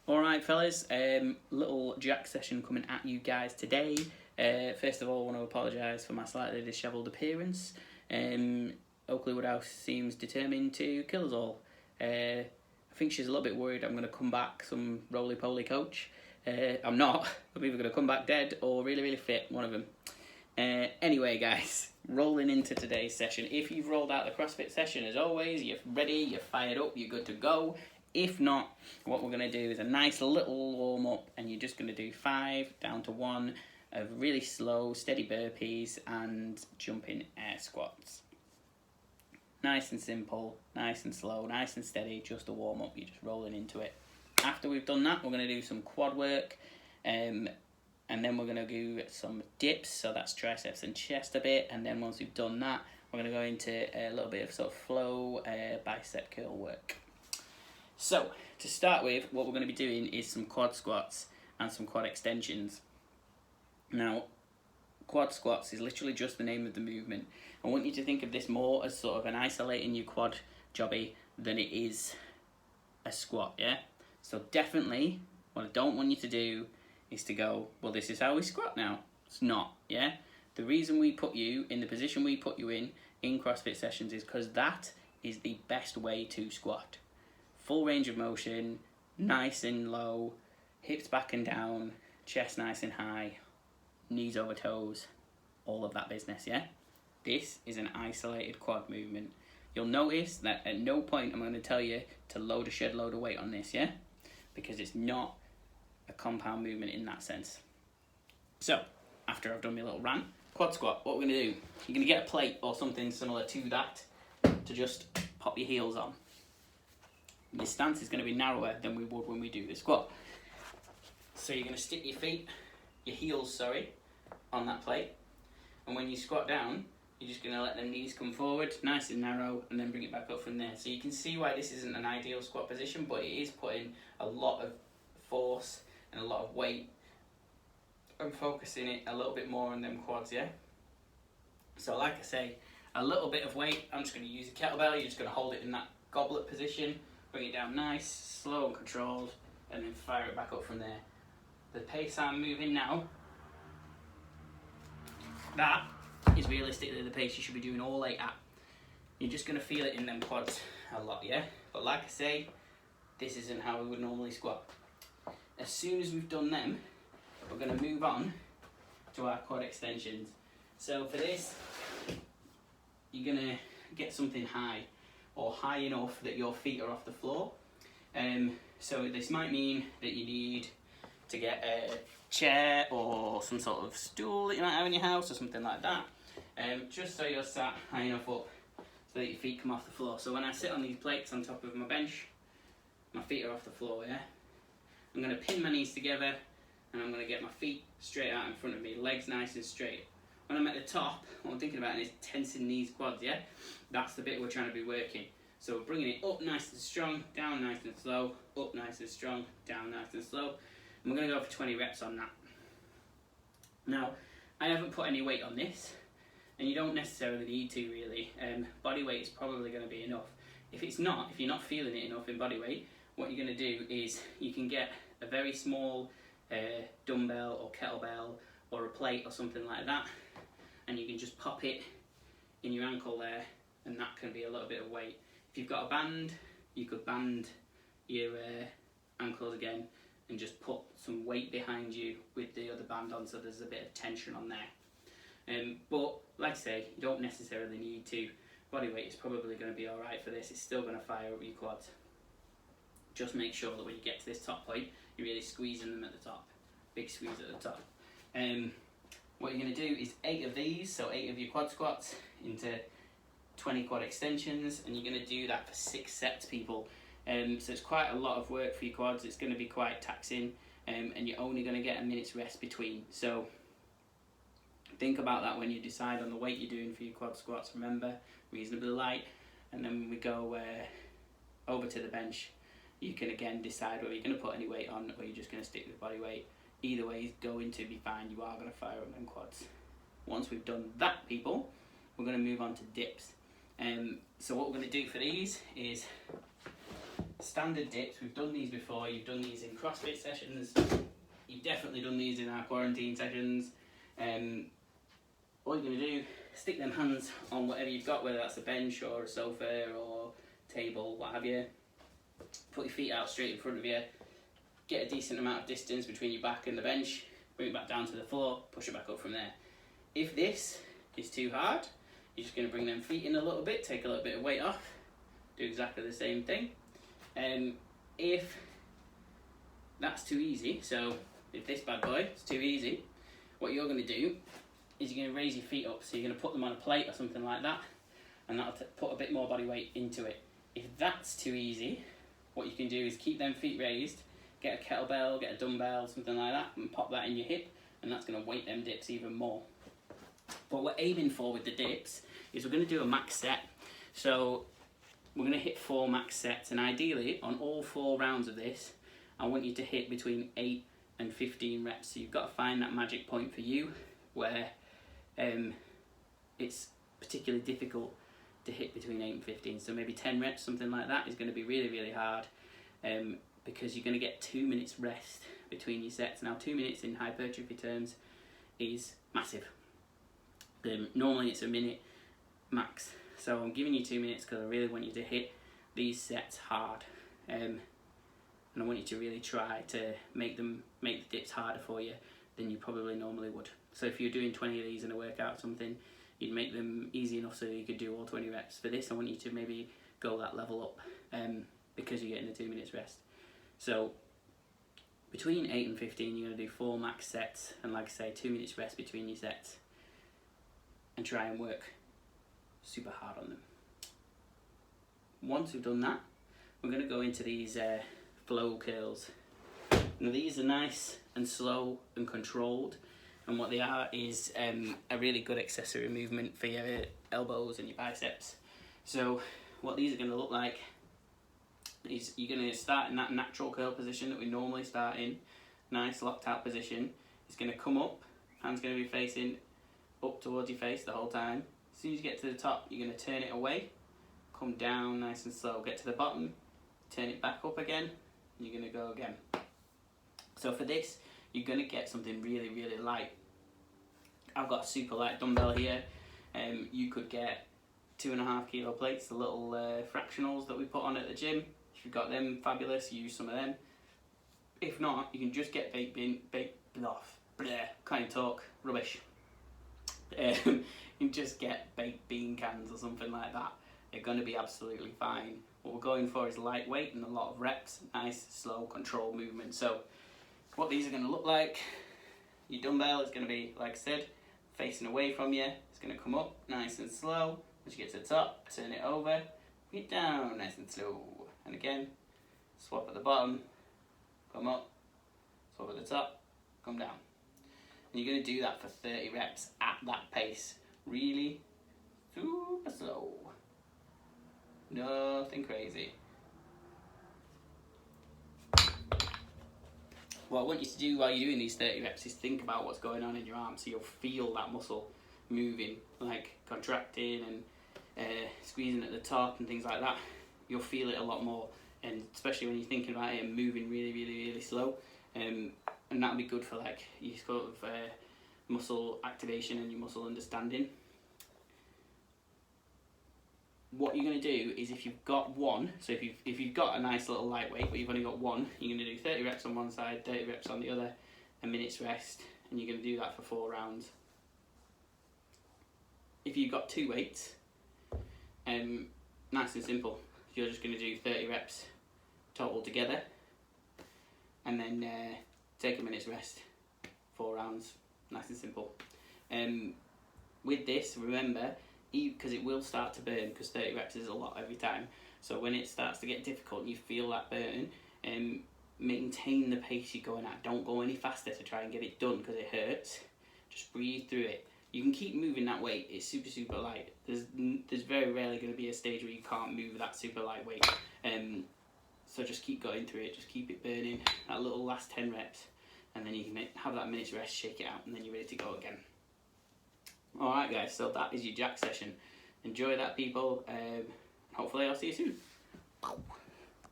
Alright fellas, little jack session coming at you guys today. First of all, I want to apologise for my slightly dishevelled appearance. Oakley Woodhouse seems determined to kill us all. I think she's a little bit worried I'm going to come back some roly-poly coach. I'm not. I'm either going to come back dead or really, really fit, one of them. Anyway guys, rolling into today's session. If you've rolled out the CrossFit session, as always, you're ready, you're fired up, you're good to go. If not, what we're going to do is a nice little warm up, and you're just going to do 5 down to 1 of really slow, steady burpees and jumping air squats. Nice and simple, nice and slow, nice and steady, just a warm up, you're just rolling into it. After we've done that, we're going to do some quad work, and then we're going to do some dips, so that's triceps and chest a bit, and then once we've done that, we're going to go into a little bit of sort of flow bicep curl work. So, to start with, what we're going to be doing is some quad squats and some quad extensions. Now, quad squats is literally just the name of the movement. I want you to think of this more as sort of an isolating your quad jobby than it is a squat, yeah? So definitely, what I don't want you to do is to go, well, this is how we squat now. It's not, yeah? The reason we put you in the position we put you in CrossFit sessions is because that is the best way to squat. Full range of motion, nice and low, hips back and down, chest nice and high, knees over toes, all of that business, yeah? This is an isolated quad movement. You'll notice that at no point am I going to tell you to shed load of weight on this, yeah? Because it's not a compound movement in that sense. So, after I've done my little rant, quad squat, what we're going to do, you're going to get a plate or something similar to that to just pop your heels on. Your stance is going to be narrower than we would when we do the squat. So you're going to stick your heels, on that plate. And when you squat down, you're just going to let the knees come forward, nice and narrow, and then bring it back up from there. So you can see why this isn't an ideal squat position, but it is putting a lot of force and a lot of weight and focusing it a little bit more on them quads, yeah? So like I say, a little bit of weight, I'm just going to use a kettlebell. You're just going to hold it in that goblet position. Bring it down nice, slow and controlled, and then fire it back up from there. The pace I'm moving now, that is realistically the pace you should be doing all 8 at. You're just going to feel it in them quads a lot, yeah? But like I say, this isn't how we would normally squat. As soon as we've done them, we're going to move on to our quad extensions. So for this, you're going to get something high, or high enough that your feet are off the floor. So this might mean that you need to get a chair or some sort of stool that you might have in your house or something like that, just so you're sat high enough up so that your feet come off the floor. So when I sit on these plates on top of my bench, my feet are off the floor, yeah? I'm going to pin my knees together, and I'm going to get my feet straight out in front of me, legs nice and straight. When I'm at the top, what I'm thinking about is tensing these quads, yeah? That's the bit we're trying to be working. So we're bringing it up nice and strong, down nice and slow, up nice and strong, down nice and slow. And we're going to go for 20 reps on that. Now, I haven't put any weight on this, and you don't necessarily need to really. Body weight is probably going to be enough. If it's not, if you're not feeling it enough in body weight, what you're going to do is you can get a very small dumbbell or kettlebell or a plate or something like that, and you can just pop it in your ankle there, and that can be a little bit of weight. If you've got a band, you could band your ankles again and just put some weight behind you with the other band on, so there's a bit of tension on there. But like I say, you don't necessarily need to. Body weight is probably going to be alright for this. It's still going to fire up your quads. Just make sure that when you get to this top point, you're really squeezing them at the top. Big squeeze at the top. What you're going to do is 8 of these, so 8 of your quad squats into 20 quad extensions, and you're going to do that for 6 sets, people. So it's quite a lot of work for your quads. It's going to be quite taxing, and you're only going to get a minute's rest between. So think about that when you decide on the weight you're doing for your quad squats. Remember, reasonably light, and then when we go over to the bench, you can again decide whether you're going to put any weight on or you're just going to stick with body weight. Either way is going to be fine. You are going to fire up them quads. Once we've done that, people, we're going to move on to dips. So what we're going to do for these is standard dips. We've done these before. You've done these in CrossFit sessions. You've definitely done these in our quarantine sessions. All you're going to do, stick them hands on whatever you've got, whether that's a bench or a sofa or table, what have you. Put your feet out straight in front of you. Get a decent amount of distance between your back and the bench. Bring it back down to the floor. Push it back up from there. If this is too hard, you're just going to bring them feet in a little bit, take a little bit of weight off. Do exactly the same thing. If that's too easy, so if this bad boy is too easy, what you're going to do is you're going to raise your feet up. So you're going to put them on a plate or something like that, and that'll put a bit more body weight into it. If that's too easy, what you can do is keep them feet raised, get a kettlebell, get a dumbbell, something like that, and pop that in your hip, and that's going to weight them dips even more. What we're aiming for with the dips is we're going to do a max set. So we're going to hit 4 max sets, and ideally on all 4 rounds of this, I want you to hit between 8 and 15 reps. So you've got to find that magic point for you where it's particularly difficult to hit between 8 and 15. So maybe 10 reps, something like that, is going to be really, really hard because you're going to get 2 minutes rest between your sets. Now 2 minutes in hypertrophy terms is massive. Normally it's a minute max. So I'm giving you 2 minutes because I really want you to hit these sets hard. And I want you to really try to make the dips harder for you than you probably normally would. So if you're doing 20 of these in a workout or something, you'd make them easy enough so you could do all 20 reps. For this, I want you to maybe go that level up because you're getting the 2 minutes rest. So between 8 and 15, you're going to do 4 max sets, and like I say, 2 minutes rest between your sets, and try and work super hard on them. Once we've done that, we're going to go into these flow curls. Now these are nice and slow and controlled, and what they are is a really good accessory movement for your elbows and your biceps. So what these are going to look like is you're going to start in that natural curl position that we normally start in, nice locked out position. It's going to come up, hands going to be facing up towards your face the whole time. As soon as you get to the top, you're going to turn it away, come down nice and slow, get to the bottom, turn it back up again, and you're going to go again. So for this, you're going to get something really, really light. I've got a super light dumbbell here. You could get 2.5 kilo plates, the little fractionals that we put on at the gym. If you've got them, fabulous, use some of them. If not, you can just get can't even talk, rubbish. You can just get baked bean cans or something like that. They're going to be absolutely fine. What we're going for is lightweight and a lot of reps, nice, slow, controlled movement. So what these are going to look like, your dumbbell is going to be, like I said, facing away from you. It's going to come up nice and slow. Once you get to the top, turn it over, bring it down nice and slow. And again, swap at the bottom, come up, swap at the top, come down. And you're going to do that for 30 reps at that pace. Really super slow. Nothing crazy. What I want you to do while you're doing these 30 reps is think about what's going on in your arm, so you'll feel that muscle moving, like contracting and squeezing at the top and things like that. You'll feel it a lot more, and especially when you're thinking about it and moving really, really, really slow. And that'll be good for like your sort of muscle activation and your muscle understanding. What you're going to do is, if you've got one, so if you've got a nice little lightweight but you've only got one, you're going to do 30 reps on one side, 30 reps on the other, a minute's rest, and you're going to do that for 4 rounds. If you've got 2 weights, nice and simple. You're just going to do 30 reps total together, and then take a minute's rest, 4 rounds, nice and simple. With this, remember, because it will start to burn, because 30 reps is a lot every time. So when it starts to get difficult and you feel that burn, maintain the pace you're going at. Don't go any faster to try and get it done because it hurts. Just breathe through it. You can keep moving that weight. It's super, super light. There's very rarely going to be a stage where you can't move that super light weight. So just keep going through it. Just keep it burning. That little last 10 reps. And then you can have that minute's rest, shake it out, and then you're ready to go again. Alright guys, so that is your jack session. Enjoy that, people. Hopefully I'll see you soon.